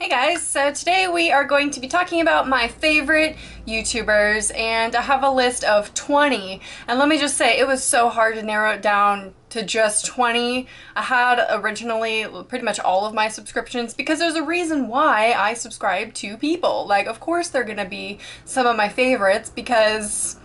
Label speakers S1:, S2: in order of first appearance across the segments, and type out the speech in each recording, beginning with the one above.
S1: Hey guys, so today we are going to be talking about my favorite YouTubers, and I have a list of 20, and let me just say it was so hard to narrow it down to just 20. I had originally pretty much all of my subscriptions because there's a reason why I subscribe to people. Like, of course they're gonna be some of my favorites because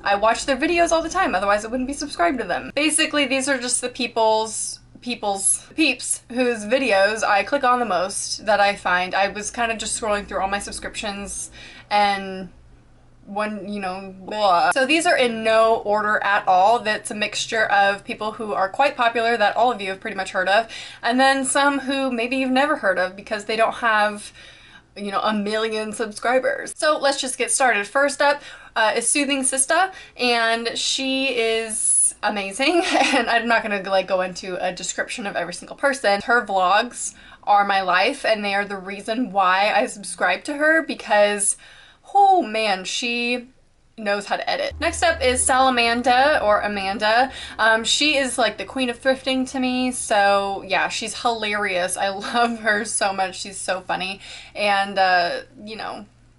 S1: I watch their videos all the time, otherwise I wouldn't be subscribed to them. Basically, these are just the peeps whose videos I click on the most that I find. I was kind of just scrolling through all my subscriptions and blah. So these are in no order at all. That's a mixture of people who are quite popular that all of you have pretty much heard of, and then some who maybe you've never heard of because they don't have, a million subscribers. So let's just get started. First up is SOOTHINGSISTA, and she is amazing, and I'm not gonna go into a description of every single person. Her vlogs are my life, and they are the reason why I subscribe to her because, oh man, she knows how to edit. Next up is SALAMANDA, or Amanda. She is like the queen of thrifting to me, so yeah, she's hilarious. I love her so much. She's so funny, and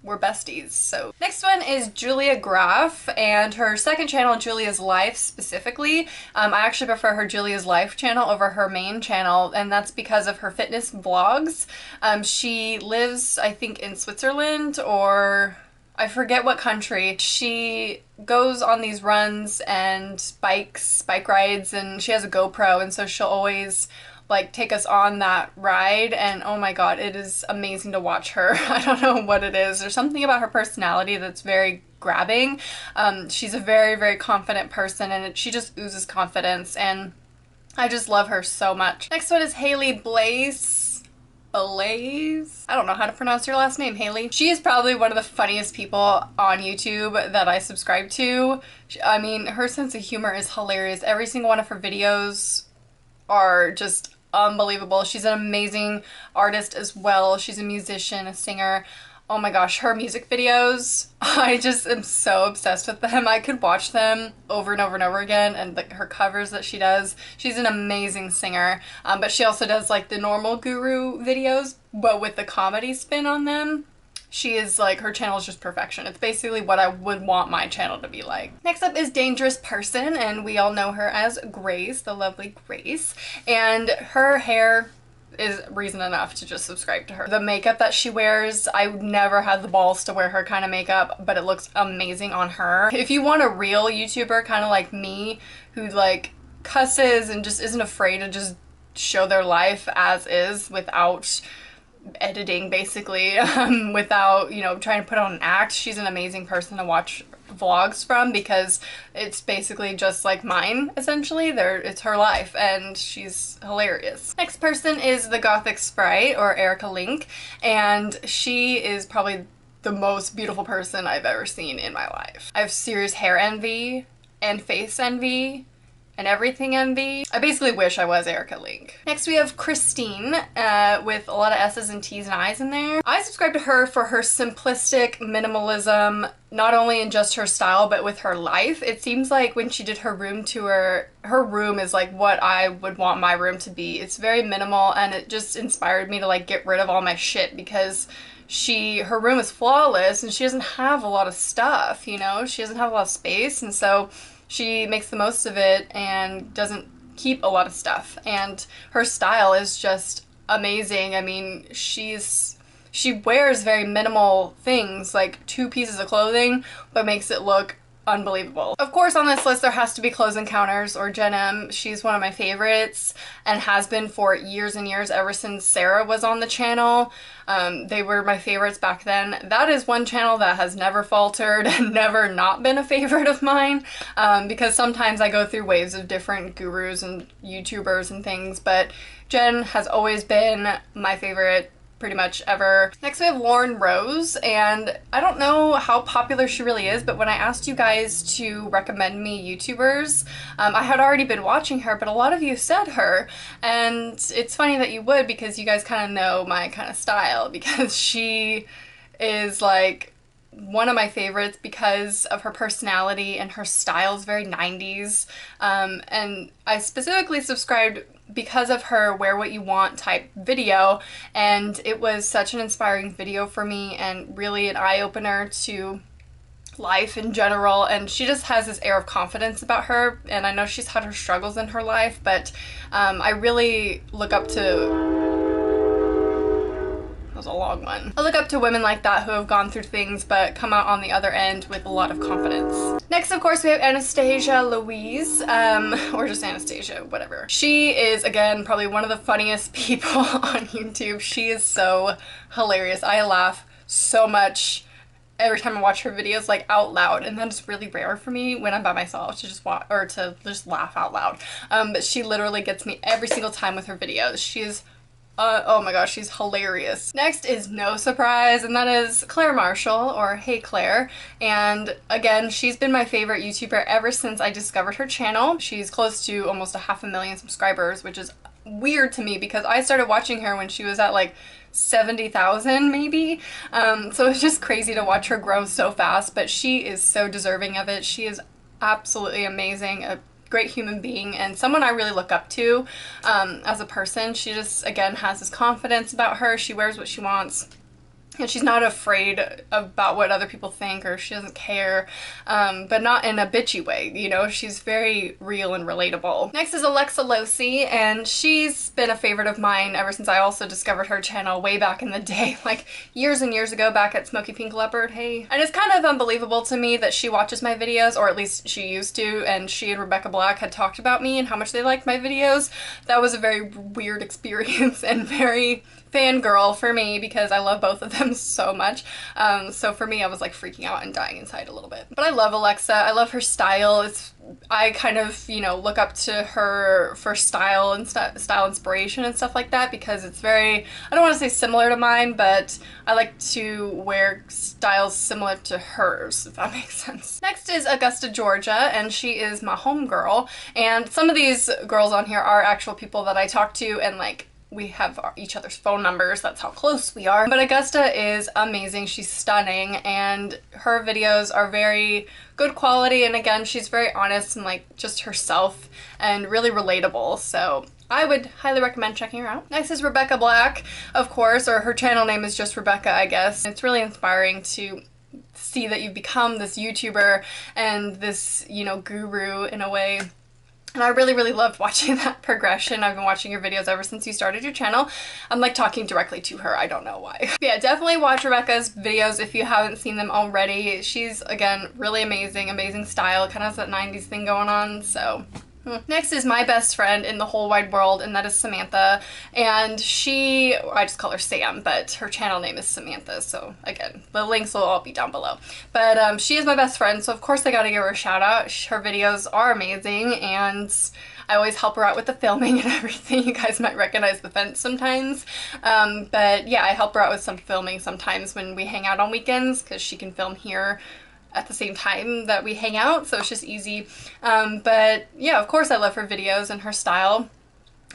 S1: we're besties. So next one is Julia GRAF, and her second channel, Julia's Life specifically. I actually prefer her Julia's Life channel over her main channel, and that's because of her fitness vlogs. She lives, I think, in Switzerland, or I forget what country. She goes on these runs and bike rides, and she has a GoPro, and so she'll always take us on that ride, and oh my god, it is amazing to watch her. I don't know what it is. There's something about her personality that's very grabbing. She's a very, very confident person, and she just oozes confidence, and I just love her so much. Next one is Haley BLAIS. BLAIS? I don't know how to pronounce your last name, Haley. She is probably one of the funniest people on YouTube that I subscribe to. I mean, her sense of humor is hilarious. Every single one of her videos are just unbelievable. She's an amazing artist as well. She's a musician, a singer. Oh my gosh, her music videos, I just am so obsessed with them. I could watch them over and over and over again, and her covers that she does. She's an amazing singer, but she also does the normal guru videos, but with the comedy spin on them. She is her channel is just perfection. It's basically what I would want my channel to be like. Next up is Dangerous Person, and we all know her as Grace, the lovely Grace, and her hair is reason enough to just subscribe to her. The makeup that she wears, I never had the balls to wear her kind of makeup, but it looks amazing on her. If you want a real YouTuber kind of like me, who cusses and just isn't afraid to just show their life as is without editing, basically, without trying to put on an act, she's an amazing person to watch vlogs from because it's basically just like mine, essentially. It's her life, and she's hilarious. Next person is THEGOTHICSPRITE, or Erica Link, and she is probably the most beautiful person I've ever seen in my life. I have serious hair envy and face envy and everything envy. I basically wish I was Erica Link. Next we have Christine, with a lot of S's and T's and I's in there. I subscribe to her for her simplistic minimalism, not only in just her style, but with her life. It seems like when she did her room tour, her room is what I would want my room to be. It's very minimal, and it just inspired me to get rid of all my shit because her room is flawless, and she doesn't have a lot of stuff, she doesn't have a lot of space, and so she makes the most of it and doesn't keep a lot of stuff. And her style is just amazing. I mean, she wears very minimal things, like 2 pieces of clothing, but makes it look unbelievable. Of course, on this list there has to be CLOTHESENCOUNTERS, or Jen M. She's one of my favorites and has been for years and years, ever since Sarah was on the channel. They were my favorites back then. That is one channel that has never faltered and never not been a favorite of mine, because sometimes I go through waves of different gurus and YouTubers and things, but Jen has always been my favorite pretty much ever. Next we have Lauren Rose, and I don't know how popular she really is, but when I asked you guys to recommend me YouTubers, I had already been watching her, but a lot of you said her, and it's funny that you would because you guys kind of know my kind of style, because she is one of my favorites because of her personality, and her style is very 90s, and I specifically subscribed because of her wear what you want type video, and it was such an inspiring video for me and really an eye-opener to life in general. And she just has this air of confidence about her, and I know she's had her struggles in her life, but I really look up to a long one. I look up to women like that who have gone through things but come out on the other end with a lot of confidence. Next, of course, we have Anastasia Louise, or just Anastasia, whatever. She is, again, probably one of the funniest people on YouTube. She is so hilarious. I laugh so much every time I watch her videos, like out loud, and that's really rare for me when I'm by myself to just watch or to just laugh out loud. But she literally gets me every single time with her videos. She's oh my gosh, she's hilarious. Next is no surprise, and that is Claire Marshall, or Hey Claire. And again, she's been my favorite YouTuber ever since I discovered her channel. She's close to almost 500,000 subscribers, which is weird to me because I started watching her when she was at like 70,000 maybe. So it's just crazy to watch her grow so fast, but she is so deserving of it. She is absolutely amazing, a great human being, and someone I really look up to as a person. She just, again, has this confidence about her. She wears what she wants, and she's not afraid about what other people think, or she doesn't care, but not in a bitchy way, you know? She's very real and relatable. Next is Alexa Losey, and she's been a favorite of mine ever since I also discovered her channel way back in the day, like years and years ago, back at Smoky Pink Leopard, hey. And it's kind of unbelievable to me that she watches my videos, or at least she used to, and she and Rebecca Black had talked about me and how much they liked my videos. That was a very weird experience and very fangirl for me because I love both of them so much. So for me, I was like freaking out and dying inside a little bit. But I love Alexa. I love her style. I kind of, you know, look up to her for style and style inspiration and stuff like that because it's very, I don't want to say similar to mine, but I like to wear styles similar to hers, if that makes sense. Next is Augusta, Georgia, and she is my homegirl. And some of these girls on here are actual people that I talk to, and like we have each other's phone numbers. That's how close we are. But Augusta is amazing. She's stunning, and her videos are very good quality, and again, she's very honest and like just herself and really relatable. So I would highly recommend checking her out. Next is Rebecca Black, of course, or her channel name is just Rebecca, I guess. It's really inspiring to see that you've become this YouTuber and this, you know, guru in a way. And I really, really loved watching that progression. I've been watching your videos ever since you started your channel. I'm like talking directly to her. I don't know why. But yeah, definitely watch Rebecca's videos if you haven't seen them already. She's, again, really amazing, amazing style. Kind of has that 90s thing going on, so. Next is my best friend in the whole wide world, and that is Samantha. And she, I just call her Sam, but her channel name is Samantha, so again, the links will all be down below. But she is my best friend, so of course I gotta give her a shout out. Her videos are amazing, and I always help her out with the filming and everything. You guys might recognize the fence sometimes. But yeah, I help her out with some filming sometimes when we hang out on weekends, because she can film here at the same time that we hang out, so it's just easy. But yeah, of course I love her videos and her style.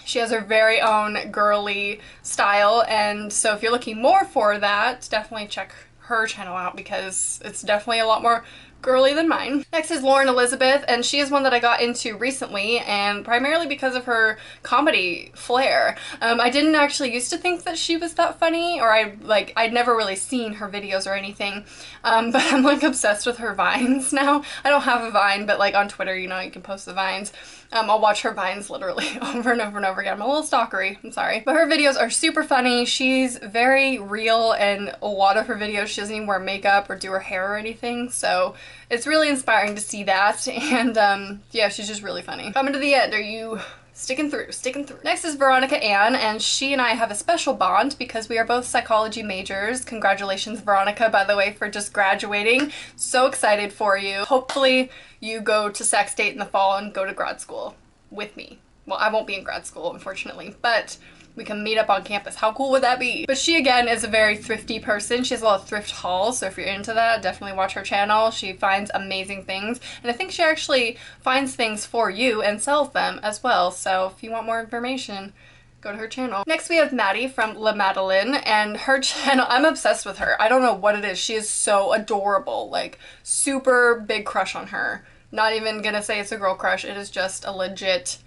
S1: She has her very own girly style, and so if you're looking more for that, definitely check her channel out because it's definitely a lot more girly than mine. Next is Lauren Elizabeth, and she is one that I got into recently, and primarily because of her comedy flair. I didn't actually used to think that she was that funny, or I'd never really seen her videos or anything, but I'm like obsessed with her Vines now. I don't have a Vine, but like on Twitter, you know, you can post the Vines. I'll watch her Vines literally over and over and over again. I'm a little stalkery, I'm sorry. But her videos are super funny. She's very real, and a lot of her videos, she doesn't even wear makeup or do her hair or anything, so it's really inspiring to see that. And yeah, she's just really funny. Coming to the end, are you sticking through, sticking through? Next is Veronica Ann, and she and I have a special bond because we are both psychology majors. Congratulations, Veronica, by the way, for just graduating. So excited for you. Hopefully you go to Sac State in the fall and go to grad school with me. Well, I won't be in grad school, unfortunately, but we can meet up on campus. How cool would that be? But she, again, is a very thrifty person. She has a lot of thrift hauls, so if you're into that, definitely watch her channel. She finds amazing things, and I think she actually finds things for you and sells them as well, so if you want more information, go to her channel. Next we have Maddie from LAMADELYNN, and her channel, I'm obsessed with her. I don't know what it is. She is so adorable, like super big crush on her. Not even gonna say it's a girl crush, it is just a legit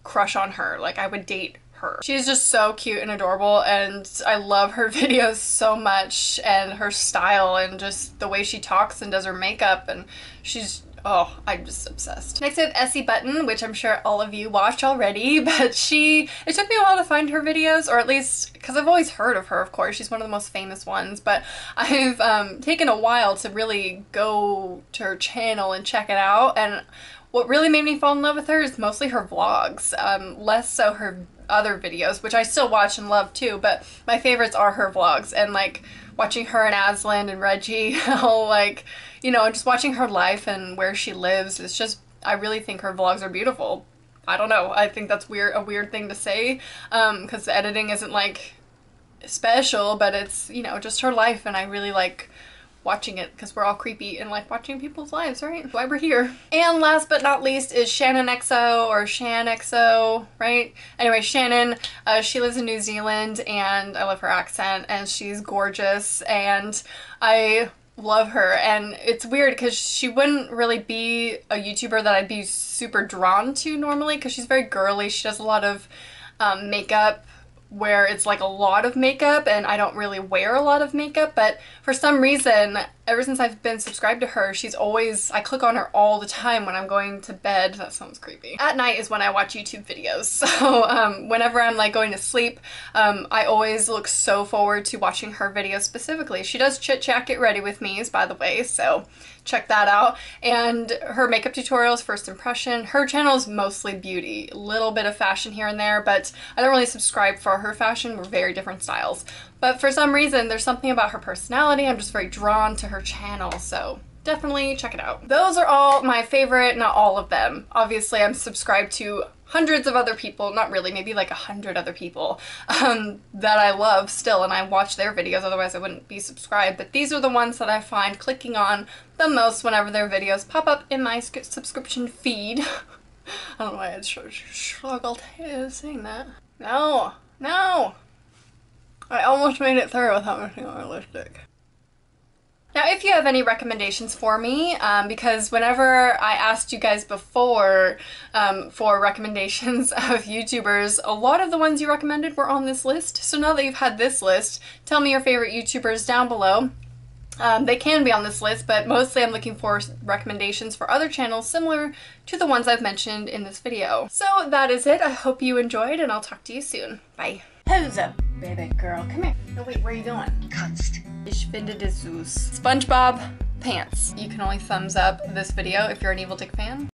S1: crush on her. Like, I would date her. She's just so cute and adorable, and I love her videos so much, and her style, and just the way she talks and does her makeup, and she's, oh, I'm just obsessed. Next we have ESSIEBUTTON, which I'm sure all of you watch already, but it took me a while to find her videos, or at least, because I've always heard of her, of course. She's one of the most famous ones, but I've taken a while to really go to her channel and check it out, and what really made me fall in love with her is mostly her vlogs, less so her other videos, which I still watch and love too, but my favorites are her vlogs, and like watching her and Aslan and Reggie, all like, you know, just watching her life and where she lives. It's just, I really think her vlogs are beautiful. I don't know, I think that's a weird thing to say, because the editing isn't like special, but it's, you know, just her life, and I really like watching it because we're all creepy and like watching people's lives, right? That's why we're here. And last but not least is SHAANXO, or SHAANXO, right? Anyway, Shannon, she lives in New Zealand, and I love her accent, and she's gorgeous, and I love her. And it's weird because she wouldn't really be a YouTuber that I'd be super drawn to normally, because she's very girly. She does a lot of makeup where it's like a lot of makeup, and I don't really wear a lot of makeup, but for some reason, ever since I've been subscribed to her, she's always, I click on her all the time when I'm going to bed. That sounds creepy. At night is when I watch YouTube videos, so whenever I'm like going to sleep, I always look so forward to watching her videos specifically. She does Chit Chat Get Ready With Me's, by the way, so check that out. And her makeup tutorials, first impression. Her channel is mostly beauty, a little bit of fashion here and there, but I don't really subscribe for her fashion. We're very different styles. But for some reason, there's something about her personality. I'm just very drawn to her channel, so definitely check it out. Those are all my favorite, not all of them. Obviously, I'm subscribed to hundreds of other people, not really, maybe like 100 other people that I love still, and I watch their videos, otherwise I wouldn't be subscribed. But these are the ones that I find clicking on the most whenever their videos pop up in my subscription feed. I don't know why I struggled saying that. No, no! I almost made it through without missing on my lipstick. Now, if you have any recommendations for me, because whenever I asked you guys before for recommendations of YouTubers, a lot of the ones you recommended were on this list. So now that you've had this list, tell me your favorite YouTubers down below. They can be on this list, but mostly I'm looking for recommendations for other channels similar to the ones I've mentioned in this video. So that is it. I hope you enjoyed, and I'll talk to you soon. Bye. Who's up, baby girl? Come here. No, wait, where are you going? Kunst. Ich finde das süß. SpongeBob pants. You can only thumbs up this video if you're an Evil Dick fan.